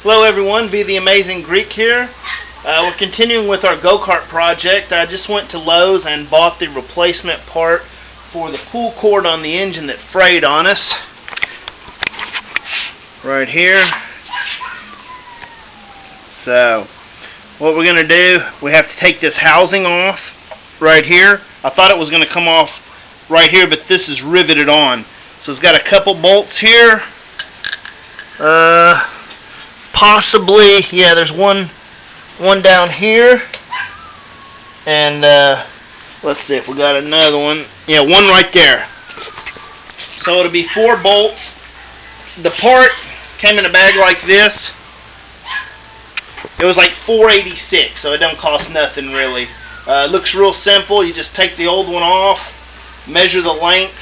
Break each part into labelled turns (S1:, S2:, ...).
S1: Hello everyone, Be the Amazing Greek here. We're continuing with our go-kart project. I just went to Lowe's and bought the replacement part for the pull cord on the engine that frayed on us. Right here. So, what we're going to do, we have to take this housing off right here. I thought it was going to come off right here, but this is riveted on. So it's got a couple bolts here. Possibly, yeah, there's one down here, and let's see if we got another one. Yeah, one right there. So it'll be 4 bolts. The part came in a bag like this. It was like $4.86, so it don't cost nothing really. It looks real simple. You just take the old one off, measure the length,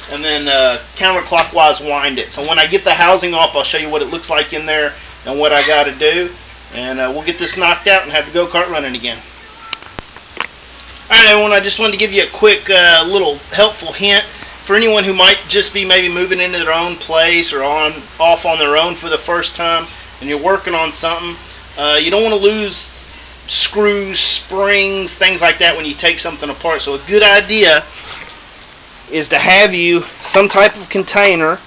S1: and then counterclockwise wind it. So when I get the housing off, I'll show you what it looks like in there and what I got to do, and we'll get this knocked out and have the go-kart running again. Alright everyone, I just wanted to give you a quick little helpful hint for anyone who might just be maybe moving into their own place or off on their own for the first time, and you're working on something. You don't want to lose screws, springs, things like that when you take something apart. So a good idea is to have you some type of container.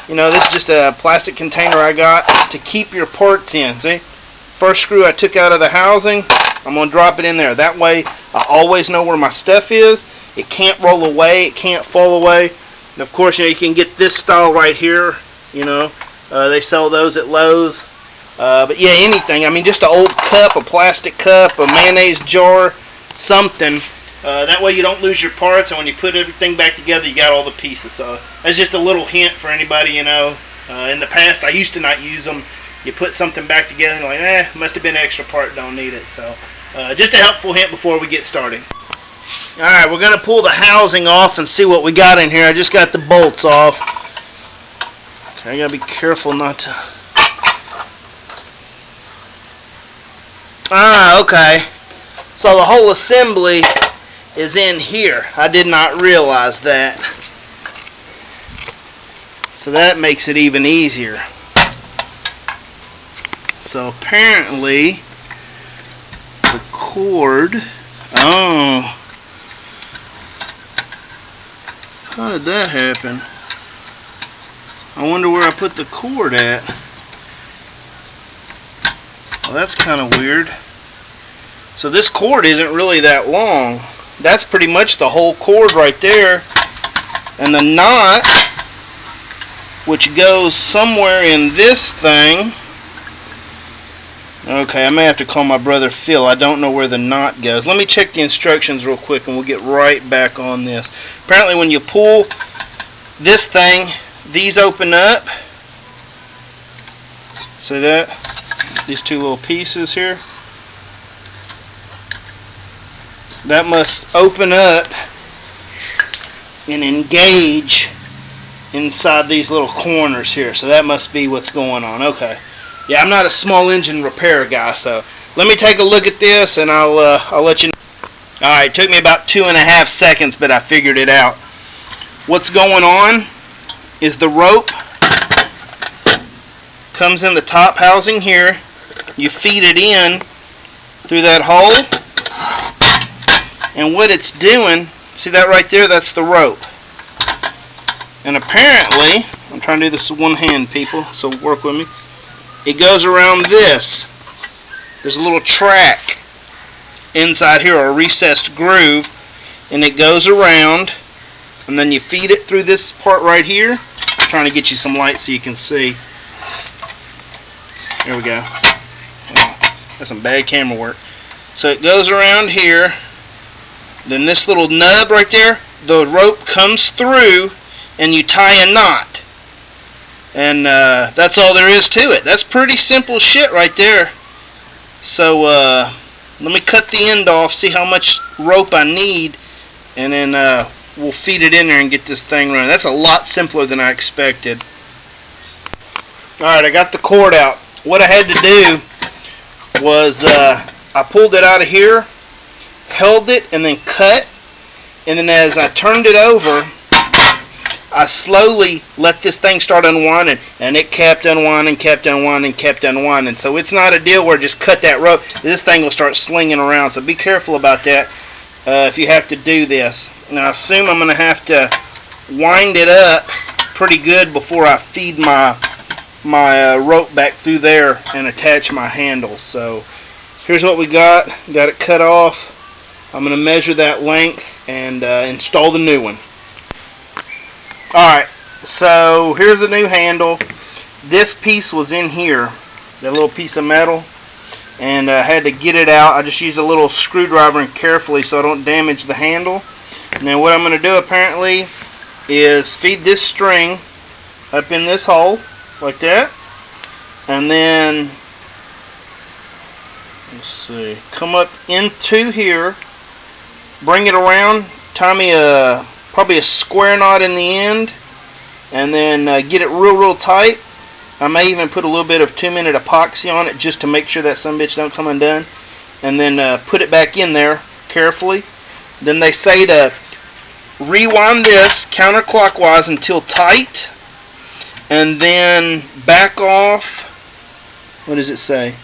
S1: You know, this is just a plastic container I got to keep your parts in. See, first screw I took out of the housing, I'm going to drop it in there. That way I always know where my stuff is. It can't roll away, it can't fall away. And of course, you know, you can get this style right here. You know, they sell those at Lowe's. But yeah, anything. I mean, just an old cup, a plastic cup, a mayonnaise jar, something. That way you don't lose your parts, and when you put everything back together, you got all the pieces. So that's just a little hint for anybody, you know. In the past, I used to not use them. You put something back together, and you're like, must have been an extra part, don't need it. So just a helpful hint before we get started. Alright, we're going to pull the housing off and see what we got in here. I just got the bolts off. Okay, I got to be careful not to... Okay. So the whole assembly is in here. I did not realize that. So that makes it even easier. So apparently the cord... Oh. How did that happen? I wonder where I put the cord at. Well, that's kind of weird. So this cord isn't really that long. That's pretty much the whole cord right there. And the knot, which goes somewhere in this thing. Okay, I may have to call my brother Phil. I don't know where the knot goes. Let me check the instructions real quick and we'll get right back on this. Apparently when you pull this thing, these open up. See that? These two little pieces here. That must open up and engage inside these little corners here. So that must be what's going on. Okay. Yeah, I'm not a small engine repair guy, so let me take a look at this and I'll let you know. Alright, it took me about 2.5 seconds, but I figured it out. What's going on is the rope comes in the top housing here. You feed it in through that hole, and what it's doing, see that right there, that's the rope. And apparently, I'm trying to do this with one hand, people, so work with me. It goes around this. There's a little track inside here, or a recessed groove, and it goes around, and then you feed it through this part right here. I'm trying to get you some light so you can see. There we go. That's some bad camera work. So it goes around here. Then this little nub right there, the rope comes through, and you tie a knot. And that's all there is to it. That's pretty simple shit right there. So let me cut the end off, see how much rope I need, and then we'll feed it in there and get this thing running. That's a lot simpler than I expected. Alright, I got the cord out. What I had to do was I pulled it out of here, held it, and then cut, and then as I turned it over, I slowly let this thing start unwinding, and it kept unwinding, kept unwinding, kept unwinding. So it's not a deal where just cut that rope. This thing will start slinging around. So be careful about that if you have to do this. Now I assume I'm going to have to wind it up pretty good before I feed my rope back through there and attach my handles. So here's what we got. Got it cut off. I'm going to measure that length and install the new one. Alright, so here's the new handle. This piece was in here, that little piece of metal, and I had to get it out. I just used a little screwdriver and carefully so I don't damage the handle. And then what I'm going to do apparently is feed this string up in this hole like that, and then let's see, come up into here, bring it around, tie me probably a square knot in the end, and then get it real tight. I may even put a little bit of 2-minute epoxy on it just to make sure that some bitch don't come undone, and then put it back in there carefully. Then they say to rewind this counterclockwise until tight, and then back off, what does it say?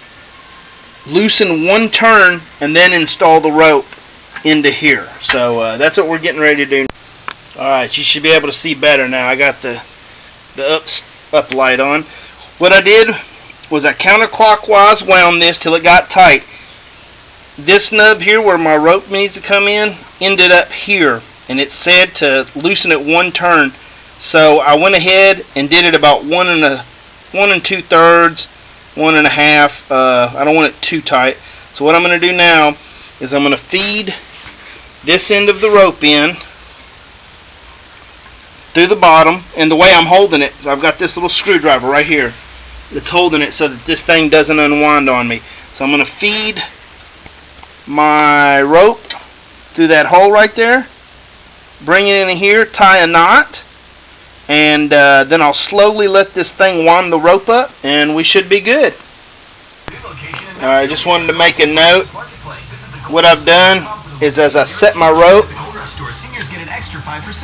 S1: Loosen one turn and then install the rope into here. So that's what we're getting ready to do. Alright, you should be able to see better now. I got the up light on. What I did was I counterclockwise wound this till it got tight. This nub here where my rope needs to come in ended up here, and it said to loosen it one turn. So I went ahead and did it about 1 2/3, 1 1/2. I don't want it too tight. So what I'm going to do now is I'm going to feed this end of the rope in through the bottom, and the way I'm holding it is I've got this little screwdriver right here that's holding it so that this thing doesn't unwind on me. So I'm going to feed my rope through that hole right there, bring it in here, tie a knot, and then I'll slowly let this thing wind the rope up, and we should be good. I just wanted to make a note. What I've done is as I set my rope,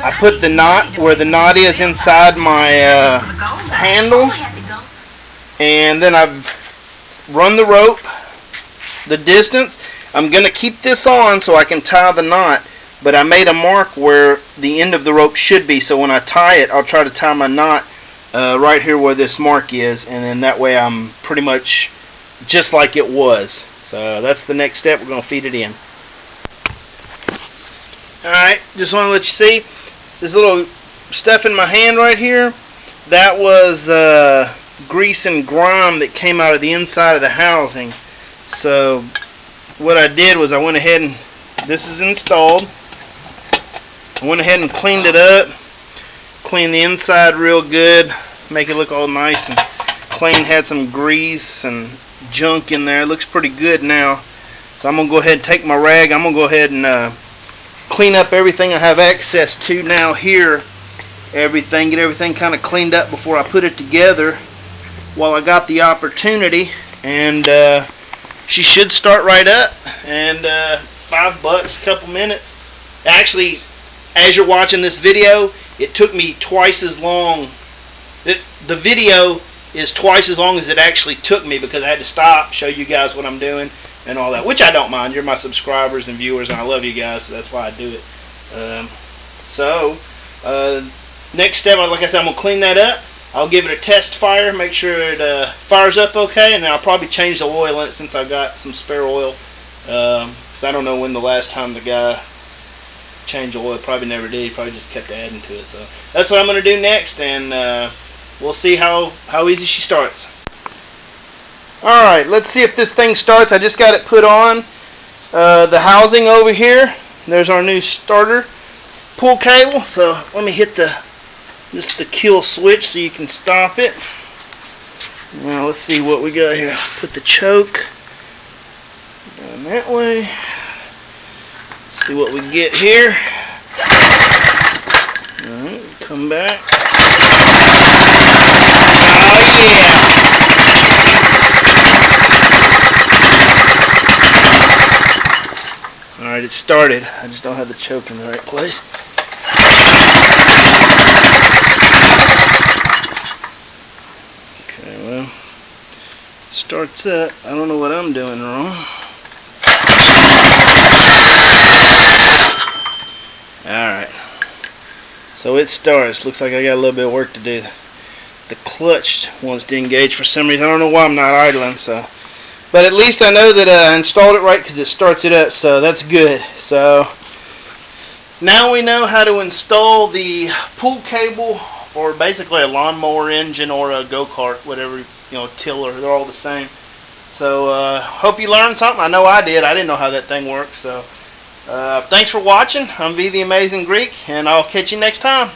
S1: I put the knot where the knot is inside my handle, and then I've run the rope the distance. I'm going to keep this on so I can tie the knot, but I made a mark where the end of the rope should be, so when I tie it, I'll try to tie my knot right here where this mark is, and then that way I'm pretty much just like it was. So that's the next step. We're going to feed it in. Alright, just want to let you see this little stuff in my hand right here. That was grease and grime that came out of the inside of the housing. So what I did was I went ahead and this is installed. I went ahead and cleaned it up, cleaned the inside real good, make it look all nice and clean. Had some grease and junk in there. It looks pretty good now. So I'm going to go ahead and take my rag. I'm going to go ahead and clean up everything I have access to now here. Get everything kind of cleaned up before I put it together while I got the opportunity. And she should start right up. And $5, a couple minutes. Actually, as you're watching this video, it took me twice as long. The video is twice as long as it actually took me because I had to stop, show you guys what I'm doing and all that, which I don't mind. You're my subscribers and viewers, and I love you guys, so that's why I do it. Next step, like I said, I'm going to clean that up. I'll give it a test fire, make sure it fires up okay, and then I'll probably change the oil in it since I've got some spare oil. So I don't know when the last time the guy changed the oil. Probably never did. He probably just kept adding to it. So that's what I'm going to do next, and we'll see how easy she starts. Alright, let's see if this thing starts. I just got it put on. The housing over here. There's our new starter pull cable. So let me hit the kill switch so you can stop it. Now let's see what we got here. Put the choke down that way. Let's see what we get here. Alright, come back. Oh yeah! Alright, it started. I just don't have the choke in the right place. well, starts up. I don't know what I'm doing wrong. Alright. So it starts. Looks like I got a little bit of work to do. The clutch wants to engage for some reason. I don't know why I'm not idling. So, but at least I know that I installed it right because it starts it up. So that's good. So now we know how to install the pull cable for basically a lawnmower engine or a go-kart, whatever, tiller. They're all the same. So hope you learned something. I know I did. I didn't know how that thing works. So thanks for watching. I'm V the Amazing Greek, and I'll catch you next time.